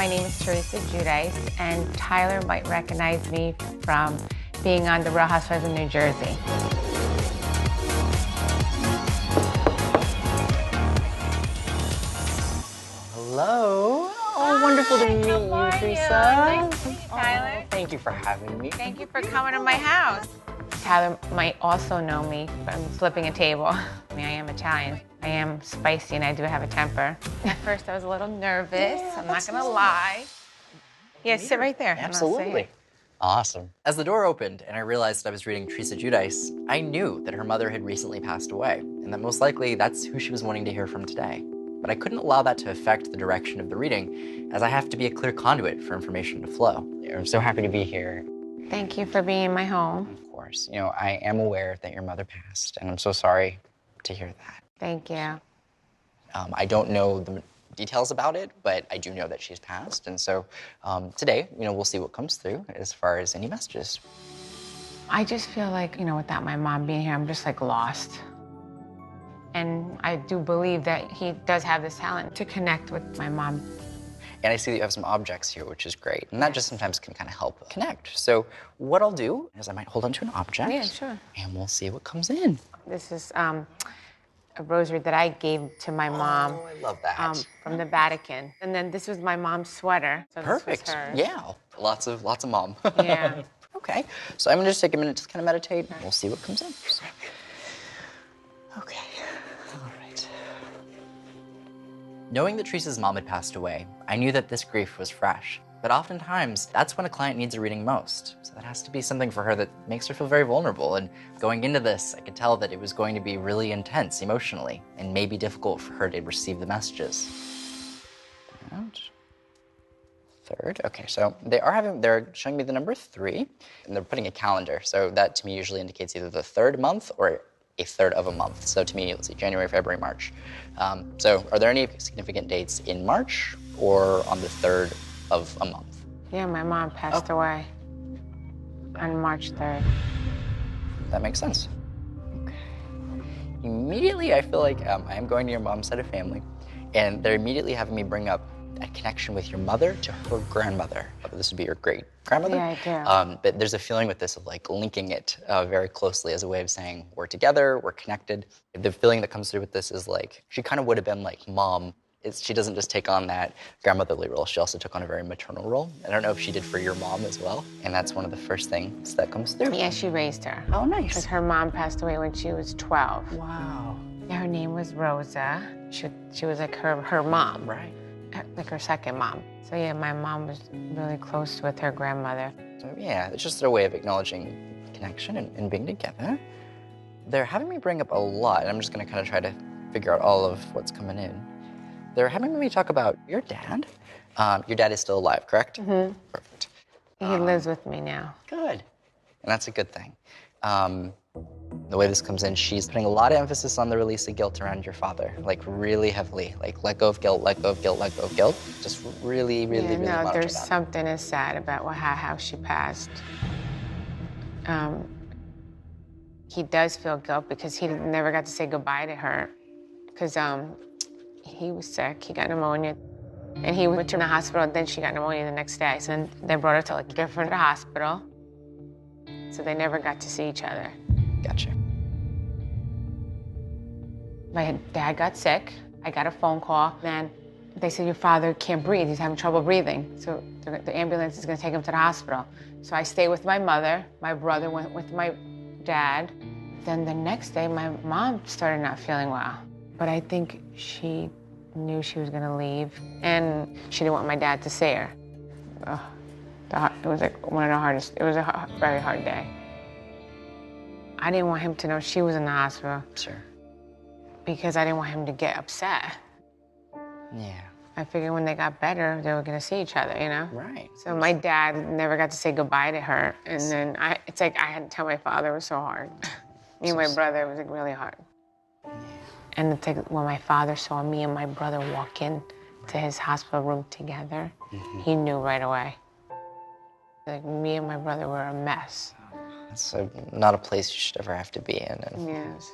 my name is Teresa Giudice, and Tyler might recognize me from being on the Real Housewives of New Jersey. Hello. Oh, wonderful to meet you, Teresa. Nice to meet you, Tyler. Oh, thank you for having me. Thank you for coming to my house. Tyler might also know me from flipping a table. I mean, I am Italian. I am spicy and I do have a temper. At first I was a little nervous, I'm not gonna lie. Yeah, sit right there. Absolutely. Awesome. As the door opened and I realized I was reading Teresa Giudice, I knew that her mother had recently passed away, and that most likely that's who she was wanting to hear from today. But I couldn't allow that to affect the direction of the reading, as I have to be a clear conduit for information to flow. I'm so happy to be here. Thank you for being in my home. Of course. You know, I am aware that your mother passed, and I'm so sorry to hear that. Thank you. I don't know the details about it, but I do know that she's passed, and so today, we'll see what comes through as far as any messages. I just feel like, without my mom being here, I'm just like lost. And I do believe that he does have this talent to connect with my mom. And I see that you have some objects here, which is great. And that just sometimes can kind of help connect. So what I'll do is I might hold onto an object. Yeah, sure. And we'll see what comes in. This is a rosary that I gave to my mom. Oh, I love that. From the Vatican. And then this was my mom's sweater. So Perfect. This was hers. Yeah. Lots of mom. Yeah. Okay. So I'm gonna just take a minute to kind of meditate. And we'll see what comes in. So, okay. All right. Knowing that Teresa's mom had passed away, I knew that this grief was fresh. But oftentimes, that's when a client needs a reading most. So that has to be something for her that makes her feel very vulnerable. And going into this, I could tell that it was going to be really intense emotionally and maybe difficult for her to receive the messages. And third, okay, so they're showing me the number 3, and they're putting a calendar. So that to me usually indicates either the 3rd month or a third of a month. So to me, let's see, January, February, March. So are there any significant dates in March or on the 3rd of a month? Yeah, my mom passed away on March 3rd. That makes sense. Okay. Immediately, I feel like I am going to your mom's side of family, and they're immediately having me bring up a connection with your mother to her grandmother. This would be your great grandmother. Yeah, I do. But there's a feeling with this of like linking it very closely as a way of saying we're together, we're connected. The feeling that comes through with this is like she kind of would have been like mom. She doesn't just take on that grandmotherly role, she also took on a very maternal role. I don't know if she did for your mom as well, and that's one of the first things that comes through. Yeah, she raised her. Oh, nice. Because her mom passed away when she was 12. Wow. Yeah, her name was Rosa. She was like her mom. Right. Like her second mom. So yeah, my mom was really close with her grandmother. So yeah, it's just their way of acknowledging connection and being together. They're having me bring up a lot, and I'm just gonna kind of try to figure out all of what's coming in. They're having me talk about your dad. Your dad is still alive, correct? Mm-hmm. Perfect. He lives with me now. Good. And that's a good thing. The way this comes in, she's putting a lot of emphasis on the release of guilt around your father, like really heavily. Like let go of guilt, let go of guilt, let go of guilt. Just really, really, really no, monitor there's that. something is sad about how she passed. He does feel guilt because he never got to say goodbye to her. Because he was sick, he got pneumonia. And he went to the hospital, and then she got pneumonia the next day. So then they brought her to like a different hospital. So they never got to see each other. Gotcha. My dad got sick. I got a phone call, and they said, your father can't breathe. He's having trouble breathing. So the ambulance is gonna take him to the hospital. So I stayed with my mother. My brother went with my dad. Then the next day, my mom started not feeling well. But I think she knew she was gonna leave, and she didn't want my dad to see her. It was like one of the hardest, it was a very hard day. I didn't want him to know she was in the hospital. Sure. Because I didn't want him to get upset. Yeah. I figured when they got better, they were gonna see each other, Right. So my dad never got to say goodbye to her, and then it's like I had to tell my father. It was so hard. Me and my brother, it was like really hard. Yeah. And it's like when my father saw me and my brother walk in to his hospital room together, he knew right away. Like me and my brother were a mess. That's not a place you should ever have to be in. And Yes.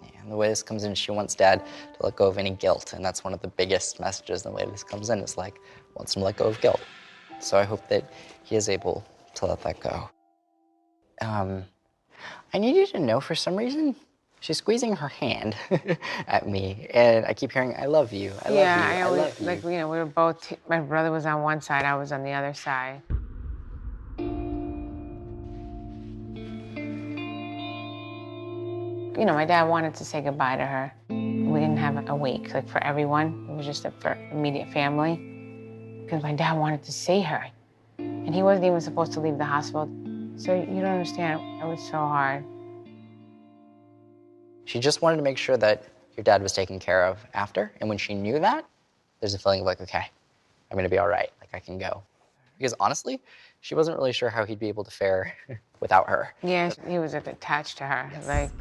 Yeah, and the way this comes in, she wants Dad to let go of any guilt, and that's one of the biggest messages in the way this comes in, is like, wants him to let go of guilt. So I hope that he is able to let that go. I need you to know, for some reason, she's squeezing her hand at me, and I keep hearing, I love you, I love you, I always, love you. like, you know, we were both, my brother was on one side, I was on the other side. You know, my dad wanted to say goodbye to her. We didn't have a week, like, for everyone. It was just for immediate family, because my dad wanted to see her. And he wasn't even supposed to leave the hospital. So you don't understand, it was so hard. She just wanted to make sure that your dad was taken care of after, and when she knew that, there's a feeling of like, okay, I'm gonna be all right, like I can go. Because honestly, she wasn't really sure how he'd be able to fare without her. Yeah, he was attached to her. Yes. Like,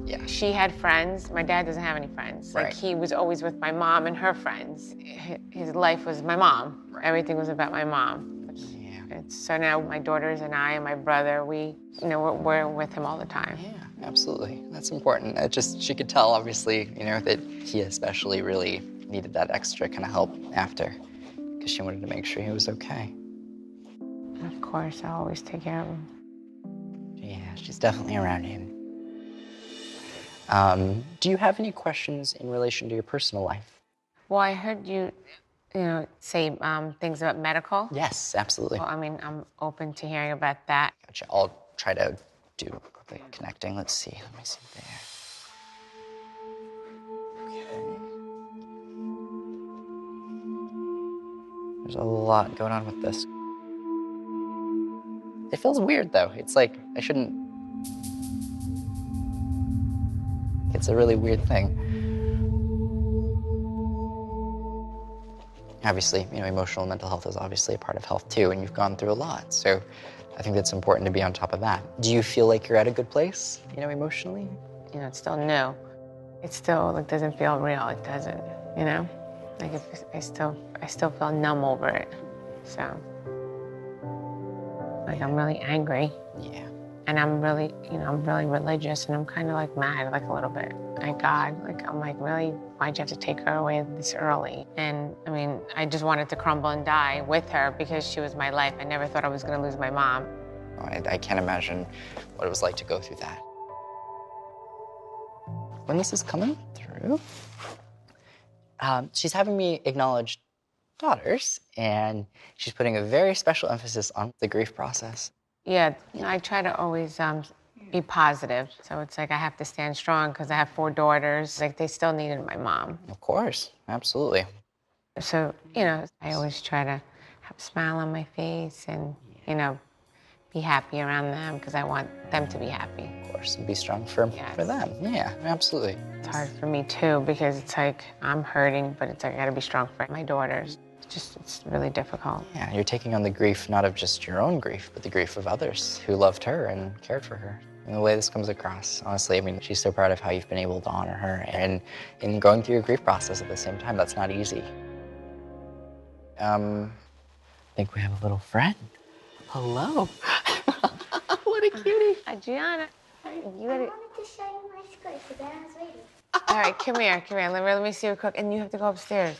Yeah. she had friends. My dad doesn't have any friends. Right. Like, he was always with my mom and her friends. His life was my mom. Right. Everything was about my mom. Yeah. So now my daughters and I and my brother, we, you know, we're with him all the time. Yeah, absolutely. That's important. She could tell, obviously, you know, that he especially really needed that extra kind of help after, because she wanted to make sure he was okay. Of course, I always take care of him. Yeah, she's definitely around him. Do you have any questions in relation to your personal life? Well, I heard you, you know, say things about medical. Yes, absolutely. Well, I mean, I'm open to hearing about that. Gotcha. I'll try to do the connecting. Let's see. Let me see there. Okay. There's a lot going on with this. It feels weird, though. It's like I shouldn't. It's a really weird thing. Obviously, you know, emotional and mental health is obviously a part of health too, and you've gone through a lot. So I think that's important to be on top of that. Do you feel like you're at a good place, you know, emotionally? You know, it's still new. It still, like, doesn't feel real. It doesn't, you know? Like, I still feel numb over it. So, like, I'm really angry. Yeah. And I'm really, you know, I'm really religious, and I'm kind of, like, mad, like, a little bit at God. Like, I'm like, really, why'd you have to take her away this early? And, I mean, I just wanted to crumble and die with her because she was my life. I never thought I was going to lose my mom. I can't imagine what it was like to go through that. When this is coming through, she's having me acknowledge daughters, and she's putting a very special emphasis on the grief process. Yeah, you know, I try to always be positive. So it's like I have to stand strong because I have 4 daughters. Like, they still needed my mom. Of course, absolutely. So, you know, I always try to have a smile on my face and, you know, be happy around them because I want them to be happy. Of course, and be strong for them. Yeah, absolutely. It's hard for me too because it's like I'm hurting, but it's like I gotta be strong for my daughters. It's really difficult. Yeah, you're taking on the grief, not of just your own grief, but the grief of others who loved her and cared for her. And the way this comes across, honestly, I mean, she's so proud of how you've been able to honor her and in going through your grief process at the same time. That's not easy. I think we have a little friend. Hello. What a cutie. Gianna, you gotta... I wanted to show you my skirt, so then I was waiting. All right, come here. Let me see you cook. And you have to go upstairs.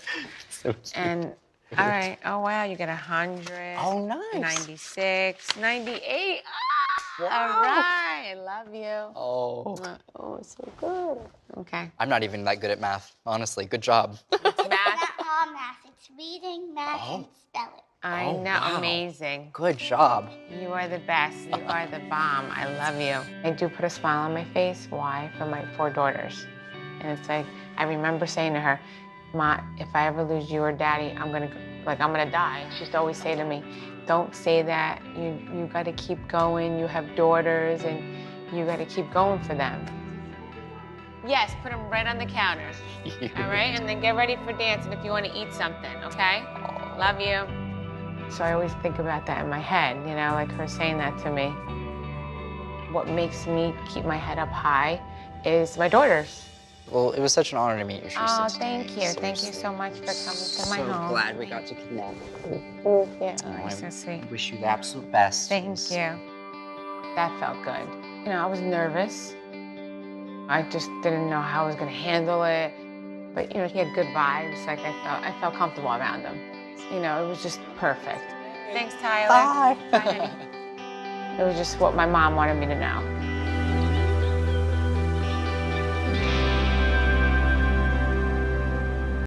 So cute. And, all right. Oh, wow, you got 100. Oh, nice. 96, 98. Ah, Wow. all right, I love you. Oh. Oh, it's so good. Okay. I'm not even that good at math, honestly. Good job. Math. Not all math. It's reading, math, and spelling. I Oh, know, wow. amazing. Good job. You are the best. You are the bomb. I love you. I do put a smile on my face. Why? For my 4 daughters. And it's like, I remember saying to her, Ma, if I ever lose you or Daddy, I'm gonna die. She used to always say to me, don't say that. You gotta keep going. You have daughters, and you gotta keep going for them. Yes, put them right on the counter. All right, and then get ready for dancing if you want to eat something, okay? Love you. So I always think about that in my head, you know, like her saying that to me. What makes me keep my head up high is my daughters. Well, it was such an honor to meet you, Teresa. Oh, thank you. Thank you so much for coming to my home. So glad we got to connect. Yeah, oh, you're so sweet. I wish you the absolute best. Thank you. That felt good. You know, I was nervous. I just didn't know how I was gonna handle it. But you know, he had good vibes. Like I felt comfortable around him. You know, it was just perfect. Thanks, Tyler. Bye. Bye, honey. It was just what my mom wanted me to know.